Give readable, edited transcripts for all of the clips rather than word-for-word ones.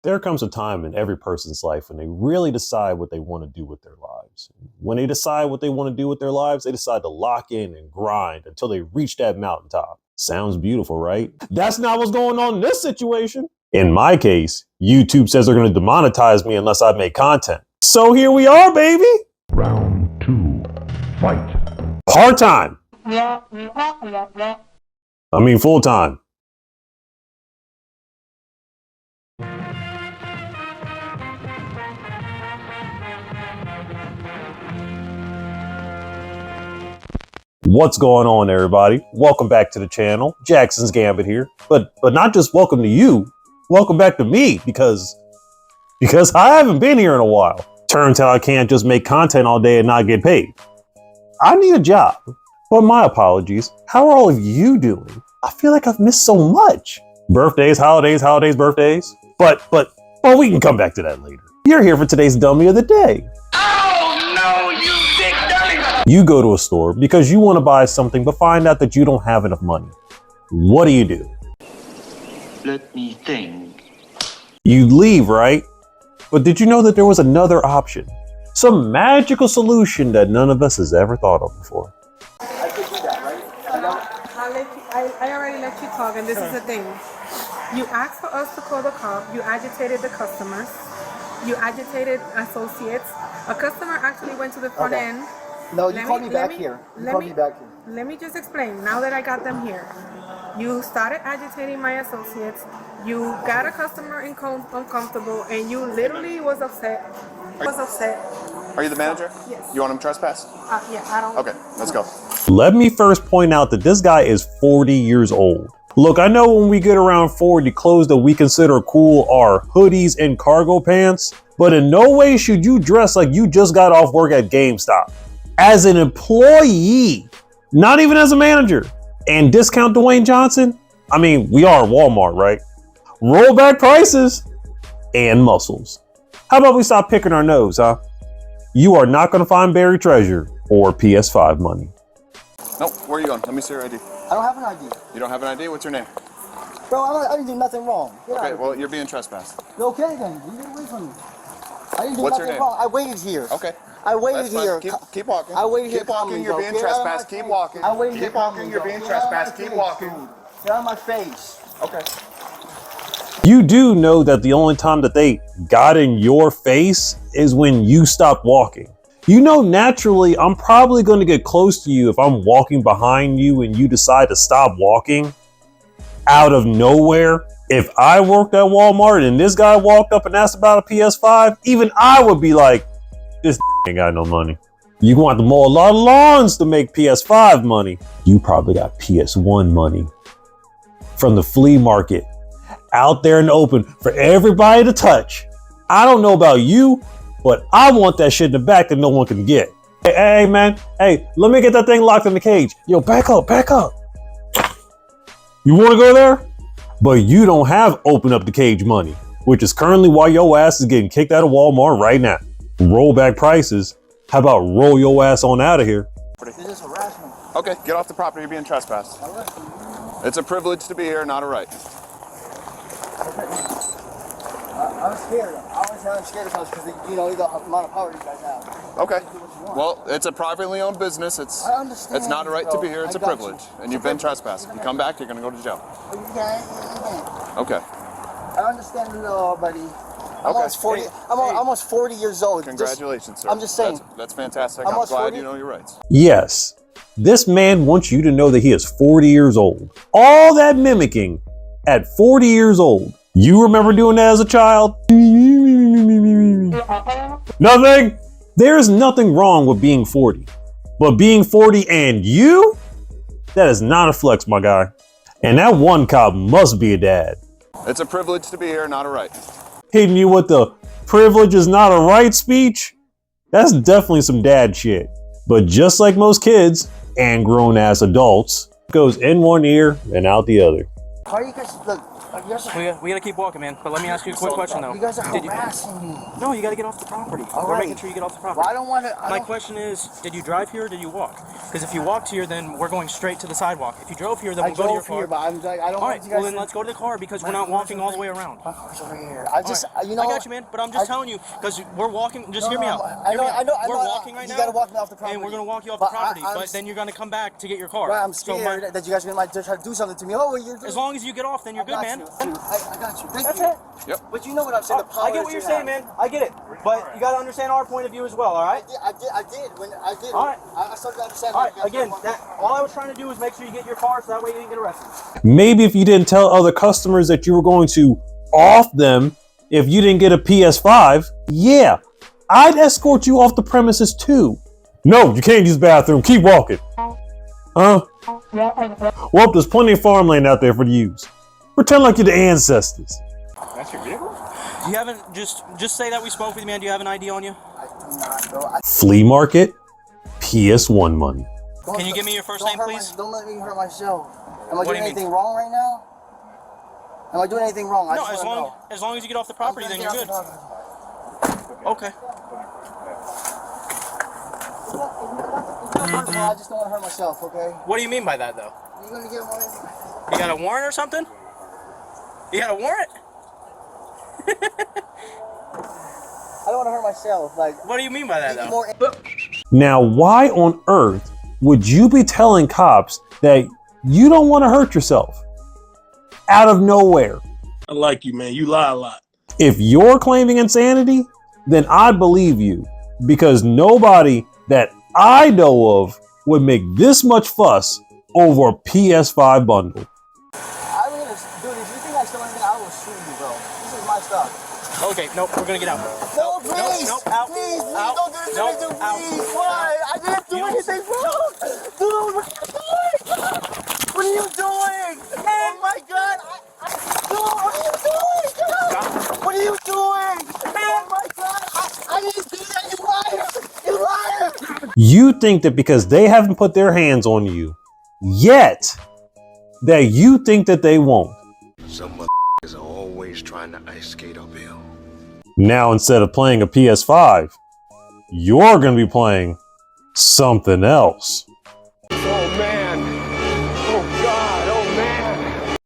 There comes a time in every person's life when they really decide what they want to do with their lives. When they decide what they want to do with their lives, they decide to lock in and grind until they reach that mountaintop. Sounds beautiful, right? That's not what's going on in this situation. In my case, YouTube says they're going to demonetize me unless I make content. So here we are, baby. Round 2, fight. Part time. Full time. What's going on, everybody? Welcome back to the channel. Jackson's Gambit here. But not just welcome to you. Welcome back to me because I haven't been here in a while. Turns out I can't just make content all day and not get paid. I need a job. But my apologies. How are all of you doing? I feel like I've missed so much. Birthdays, holidays, birthdays. But we can come back to that later. You're here for today's dummy of the day. Oh no, you dick dummy! You go to a store because you want to buy something but find out that you don't have enough money. What do? Let me think. You leave, right? But did you know that there was another option? Some magical solution that none of us has ever thought of before. I could do that, right? I already let you talk, and this is the thing. You asked for us to call the cop. You agitated the customers. You agitated associates. A customer actually went to the front Okay. end. No, you called me back here. You called me back here. Let me just explain. Now that I got them here, you started agitating my associates. You got a customer uncomfortable, and you literally was upset. Are you the manager? Yes. You want him trespass? Yeah, I don't. Okay, let's go. Let me first point out that this guy is 40 years old. Look, I know when we get around 40, clothes that we consider cool are hoodies and cargo pants, but in no way should you dress like you just got off work at GameStop. As an employee, not even as a manager. And discount Dwayne Johnson? We are Walmart, right? Roll back prices and muscles. How about we stop picking our nose, huh? You are not going to find buried treasure or PS5 money. No, where are you going? Let me see your ID. I don't have an ID. You don't have an ID? What's your name? Bro, I didn't do nothing wrong. Get out Okay, of well, you're being trespassed. here. Okay then, you get away from me. I didn't do What's your nothing name? wrong. I waited here. Okay. I waited That's fine. here. Keep walking. I waited here. Keep walking, you're being Get out of my trespassed. Keep face. walking. I waited here. Keep walking, you're being Get out of my trespassed. Keep face, walking. dude. Get out of my face. Okay. You do know that the only time that they got in your face is when you stopped walking. You know, naturally, I'm probably going to get close to you if I'm walking behind you and you decide to stop walking out of nowhere. If I worked at Walmart and this guy walked up and asked about a PS5, even I would be like, this ain't got no money. You going to mow a lot of lawns to make PS5 money. You probably got PS1 money from the flea market out there in the open for everybody to touch. I don't know about you, but I want that shit in the back that no one can get. Hey, man. Hey, let me get that thing locked in the cage. Yo, back up. You want to go there? But you don't have open up the cage money, which is currently why your ass is getting kicked out of Walmart right now. Roll back prices. How about roll your ass on out of here? This is harassment. Okay, get off the property. You're being trespassed. It's a privilege to be here, not a right. I'm scared. I'm scared of us because the amount of power you guys have. Okay. Well, it's a privately owned business. I understand. It's not a right to be here. It's I a got privilege. you. And you've been trespassed. If you come back, you're going to go to jail. You can't. Okay. I understand the law, buddy. I'm Okay. almost 40. Hey, I'm almost 40 years old. Congratulations, sir. I'm just saying. That's fantastic. I'm I'm almost glad 40. you know your rights. Yes, this man wants you to know that he is 40 years old. All that mimicking at 40 years old. You remember doing that as a child? Nothing. There's nothing wrong with being 40. But being 40 and you? That is not a flex, my guy. And that one cop must be a dad. It's a privilege to be here, not a right. Hitting you with the privilege is not a right speech? That's definitely some dad shit. But just like most kids and grown ass adults, it goes in one ear and out the other. How are you guys? Look, You guys are, We gotta keep walking, man. But let me ask you a quick question, though. you guys are Did harassing me. No, you gotta get off the property. All We're right. making sure you get off the property. Well, I don't want to. My question is, did you drive here or did you walk? Because if you walked here, then we're going straight to the sidewalk. If you drove here, then we'll go to your car. Here, but I'm like, I don't All want right, you well guys then to- let's go to the car because we're not walking all the way around. My car's over here. I just, you know. I got you, man. But I'm just telling you because we're walking. Just hear me out. I know. We're walking right now. You gotta walk me off the property. And we're gonna walk you off the property. I'm but then you're gonna come back to get your car. Right, I'm scared that you guys might try to do something to me. Oh, well, you're. As long as you get off, then you're good, man. I got you. Thank That's you. it. Yep. But you know what I'm saying. The power I get what you're saying, man. I get it. But you gotta understand our point of view as well. All right. I did. When I did. All right. I started to understand. All right. Again, all I was trying to do was make sure you get your car, so that way you didn't get arrested. Maybe if you didn't tell other customers that you were going to off them if you didn't get a PS5, yeah, I'd escort you off the premises too. No, you can't use the bathroom. Keep walking. Well, there's plenty of farmland out there for you to use. Pretend like you're the ancestors. That's your vehicle? You haven't just say that we spoke with you, man. Do you have an ID on you? I do not, bro. Flea market, PS1 money. Can you give me your first name, please? Don't let me hurt myself. Am I What do doing you mean? anything wrong right now? Am I doing anything wrong? I No, just wanna know. as long as you get off the property, then you're good. Okay. I just don't want to hurt myself, okay? What do you mean by that, though? You're gonna get one. You got a warrant or something? You got a warrant? I don't want to hurt myself. Like, What do you mean by that, though? more. Now, why on earth would you be telling cops that you don't want to hurt yourself? Out of nowhere. I like you, man. You lie a lot. If you're claiming insanity, then I believe you, because nobody that I know of would make this much fuss over a PS5 bundle. I'm gonna, dude. If you think I stole anything, I will shoot you, bro. This is my stuff. Okay, nope, we're gonna get out. No, please, nope, out, please, out, don't do this to me, dude. out, Please, why? I didn't do anything wrong, dude. What are you doing? Oh my God! Dude, what are you doing? Dude? What are you doing? Oh my God! I didn't do that. You liar! You liar! You think that because they haven't put their hands on you yet, that you think that they won't. Some motherfuckers are always trying to ice skate uphill. Now, instead of playing a PS5, you're going to be playing something else. Oh man! Oh God! Oh man!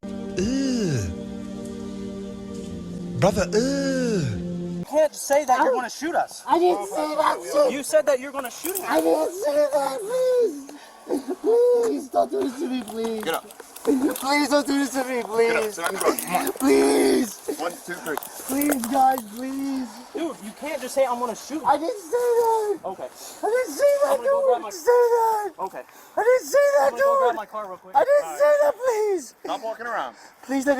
Brother, You can't say that you're gonna shoot us. I didn't say that. You said that you're gonna shoot us. I didn't say that. Please, please don't do this to me, please. Get up. Please don't do this to me, Get up. please. Sit on the ground. Come on. Please, 1, 2, 3. please, guys, please. Dude, you can't just say I'm gonna shoot you. I didn't say that. Okay, I didn't say that, I'm gonna go dude. grab I my- didn't say that. okay. I didn't say that, I'm gonna go grab dude. my car real quick. I didn't say that, please. Stop walking around. Please, I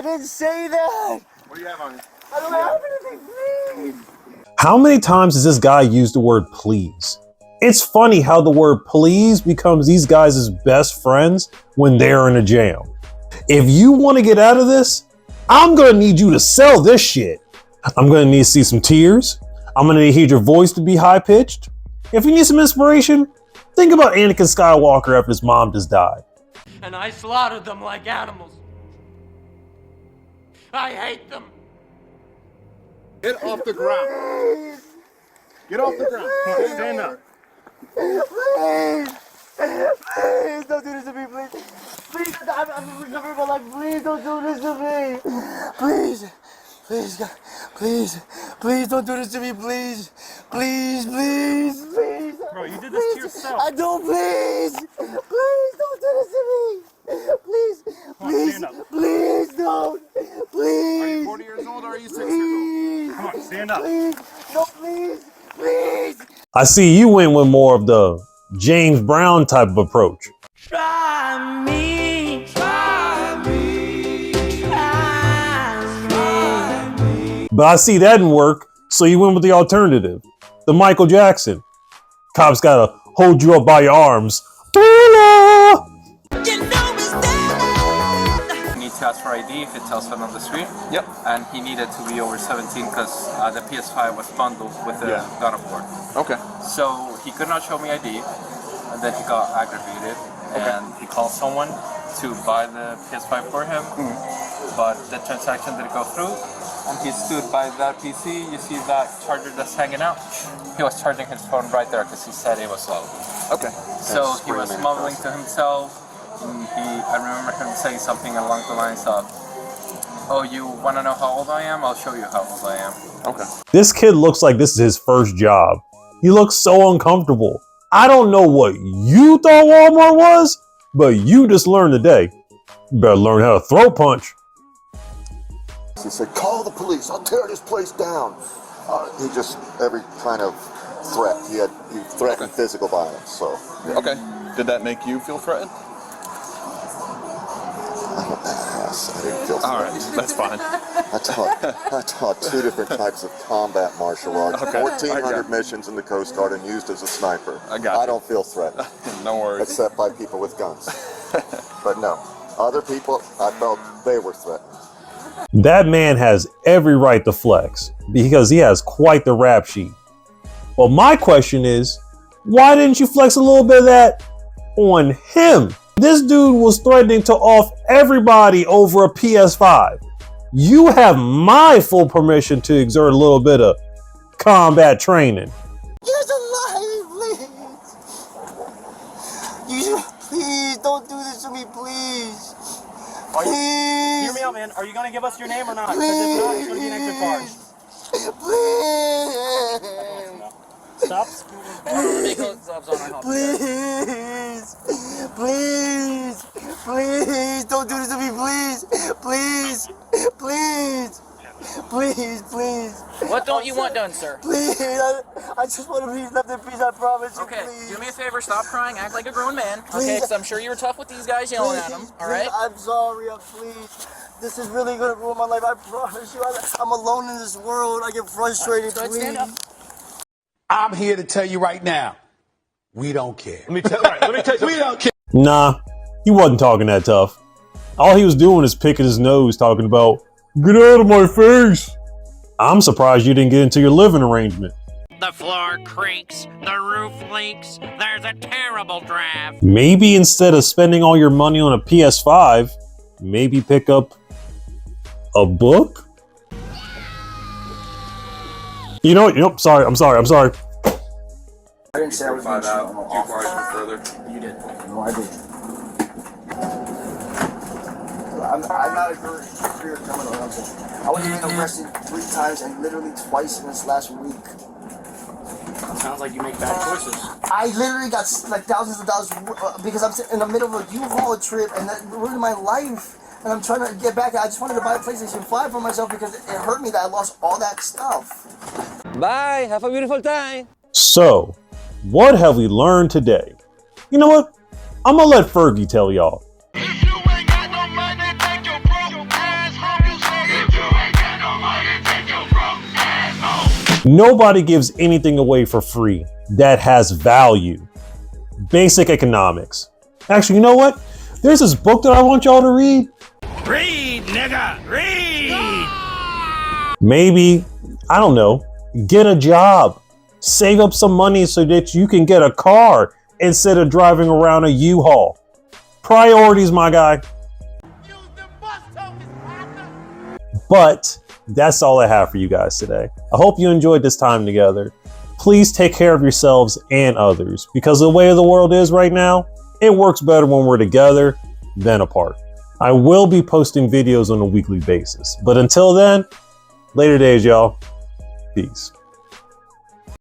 didn't say that. What do you have on you? I don't have anything, please. How many times does this guy use the word please? It's funny how the word please becomes these guys' best friends when they're in a jam. If you want to get out of this, I'm going to need you to sell this shit. I'm going to need to see some tears. I'm going to need your voice to be high pitched. If you need some inspiration, think about Anakin Skywalker after his mom just died. And I slaughtered them like animals. I hate them. Get off the ground. Get off the ground. Come on, stand up. Please, please don't do this to me, please. Please, I'm recovering my life. Please don't do this to me. Please, please, God, please don't do this to me, please. Please, please, please. Bro, you did this to yourself. I don't, please. Please don't do this to me. Please, please, stand up. please don't. Please. Are you 40 years old or are you 6 years old? Please. Come on, stand up. Please. No, please. Please. I see you went with more of the James Brown type of approach. Try me. Try me. Try me. But I see that didn't work, so you went with the alternative. The Michael Jackson. Cops gotta hold you up by your arms. Thriller! He needs to ask for ID if it tells him on the screen. Yep. And he needed to be over 17 because the PS5 was bundled with the God of War. Okay. So he could not show me ID, and then he got aggravated, and he called someone to buy the PS5 for him. but the transaction didn't go through. And he stood by that PC. You see that charger that's hanging out? He was charging his phone right there because he said it was slow. Okay. So he was mumbling to himself. And I remember him saying something along the lines of, "Oh, you want to know how old I am? I'll show you how old I am." Okay. This kid looks like this is his first job. He looks so uncomfortable. I don't know what you thought Walmart was, but you just learned today. You better learn how to throw punch. He said, "Call the police, I'll tear this place down." He just, every kind of threat, he threatened physical violence, so. Yeah. Okay. Did that make you feel threatened? I'm a badass, I didn't feel threatened. All right, that's fine. I taught 2 different types of combat martial arts, Okay. 1,400 missions in the Coast Guard and used as a sniper. I got you. I don't feel threatened. No worries. Except by people with guns. But no, other people, I felt they were threatened. That man has every right to flex because he has quite the rap sheet. Well, my question is, why didn't you flex a little bit of that on him? This dude was threatening to off everybody over a PS5. You have my full permission to exert a little bit of combat training. You're alive, please. Please don't do this to me, please. Please. Hear me out, man. Are you going to give us your name or not? Because if not, it's going to be an extra charge. Please. Stop. Please. Please. Please. Don't do this to me, please. Please. Please. Please, please. What don't you want done, sir? Please, I just want to be left in peace, I promise you, Okay, please. do me a favor, stop crying, act like a grown man. Please. Okay, because I'm sure you were tough with these guys yelling at them, alright? I'm sorry, please. This is really going to ruin my life, I promise you. I'm alone in this world, I get frustrated, Good, please. stand up. I'm here to tell you right now, we don't care. Let me tell you. We don't care. Nah, he wasn't talking that tough. All he was doing is picking his nose, talking about, "Get out of my face." I'm surprised you didn't get into your living arrangement. The floor creaks, the roof leaks, there's a terrible draft. Maybe instead of spending all your money on a PS5, maybe pick up a book? You know what? Nope, sorry. I'm sorry. I didn't say I was going to out. 2 bars for further. You did. No, I didn't. I'm not a career criminal. I was being arrested 3 times and literally twice in this last week. Sounds like you make bad choices. I literally got like thousands of dollars because I'm in the middle of a U-Haul trip and that ruined my life. And I'm trying to get back. I just wanted to buy a PlayStation 5 for myself because it hurt me that I lost all that stuff. Bye, have a beautiful time. So, what have we learned today? You know what? I'm gonna let Fergie tell y'all. Nobody gives anything away for free that has value. Basic economics. Actually, you know what? There's this book that I want y'all to read. Read, nigga, read! Maybe, I don't know, get a job. Save up some money so that you can get a car instead of driving around a U-Haul. Priorities, my guy. But that's all I have for you guys today. I hope you enjoyed this time together. Please take care of yourselves and others, because the way the world is right now, it works better when we're together than apart. I will be posting videos on a weekly basis, but until then, later days, y'all. Peace.